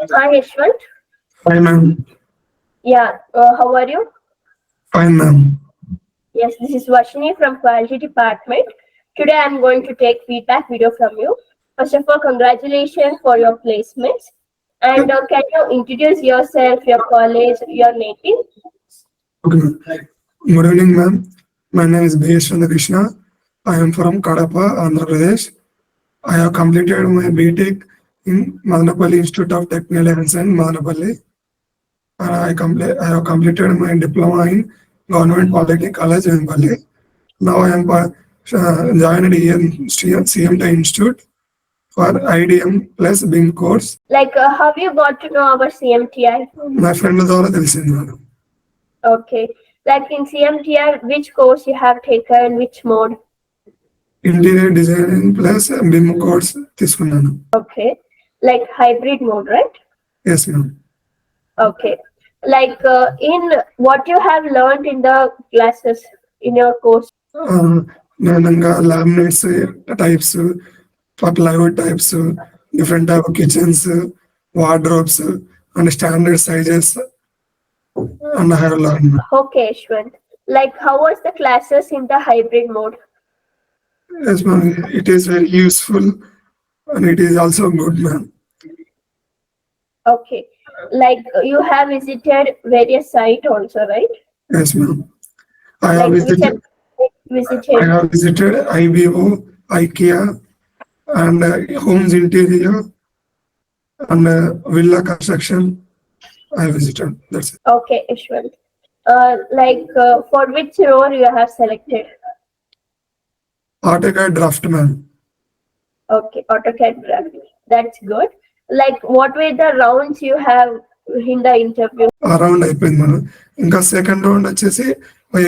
Hi, Yaswanth. Fine, ma'am. Yeah, how are you? Fine, ma'am. Yes, this is Vashini from Quality Department. Today I'm going to take feedback video from you. First of all, congratulations for your placements. And can you introduce yourself, your college, your native? Okay, ma'am. Good evening, ma'am. My name is Yaswanth Krishna. I am from Kadapa, Andhra Pradesh. I have completed my BTech in Madanapalle Institute of Technical Science, Madanapalle. I have completed my diploma in Government Polytechnic College in Pali. Now I am joined here in CMTI Institute for IDM plus BIM course. Like, how you got to know our CMTI? My friend ద్వారా తెలిసింది madam. Okay. Like in CMTI, which course you have taken, which mode? Interior designing plus BIM course తీసుకున్నాను. Okay. Like hybrid mode, right? Yes ma'am. Okay. Like in what you have learned in the classes in your course. నేను ఇంకా laminates types plywood types different type of kitchens wardrobes and standard sizes and have learn. Okay, Yaswanth. Like how was the classes in the hybrid mode? Yes ma'am, it is very useful and it is also good ma'am. Okay. Like you have visited various sites also, right? Yes ma'am. I Like have which visited IBO, IKEA, and homes interior and villa construction. I visited. That's it. Okay, Yaswanth. Like for which role you have selected? AutoCAD draftsman. Okay, AutoCAD graphics. That's good. Like what were the rounds you have in the interview? Around అయిపోయింది మనం. ఇంకా second round వచ్చేసి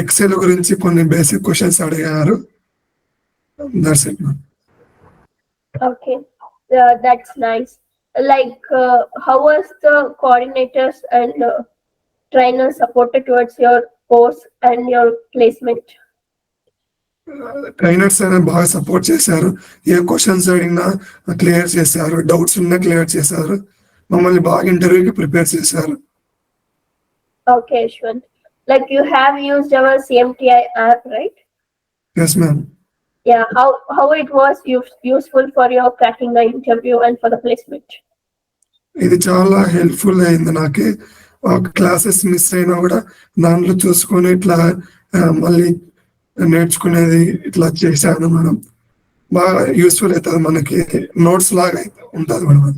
XL గురించి కొన్ని basic questions అడిగారు. That's it ma'am. Okay, that's nice. Like how was the coordinators and trainers supported towards your course and your placement? Trainers అనేది బాగా support చేశారు. ఏ క్వశ్చన్స్ అడిగినా క్లియర్ చేశారు, డౌట్స్ ఉన్నా క్లియర్ చేశారు. మమ్మల్ని బాగా ఇంటర్వ్యూకి ప్రిపేర్ చేశారు. Okay, Yaswanth. Like you have used our CMTI app, right? Yes ma'am. Yeah. How it was useful for your cracking the interview and for the placement? ఇది చాలా హెల్ప్ఫుల్ అయింది నాకు. క్లాసెస్ మిస్ అయినా కూడా దాంట్లో చూసుకొని ఇట్లా మళ్ళీ నేర్చుకునేది ఇట్లా చేశాను మేడం. బాగా యూస్ఫుల్ అవుతుంది మనకి, నోట్స్ లాగా ఉంటుంది madam.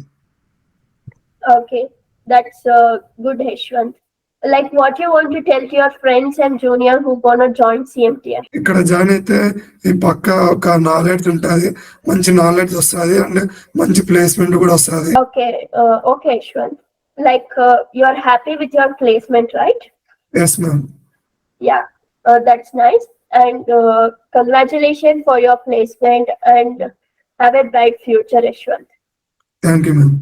Okay, that's good, Yaswanth. Like what you want to tell to your friends and junior who gonna join CMTI? ఇక్కడ జాయిన్ అయితే ఈ పక్క ఒక నాలెడ్జ్ ఉంటుంది, మంచి నాలెడ్జ్ వస్తుంది అండ్ మంచి ప్లేస్మెంట్ కూడా వస్తుంది. Okay, okay, Yaswanth. Like you are happy with your placement, right? Yes ma'am. Yeah, that's nice. And congratulations for your placement and have a bright future, Yaswanth. Thank you ma'am.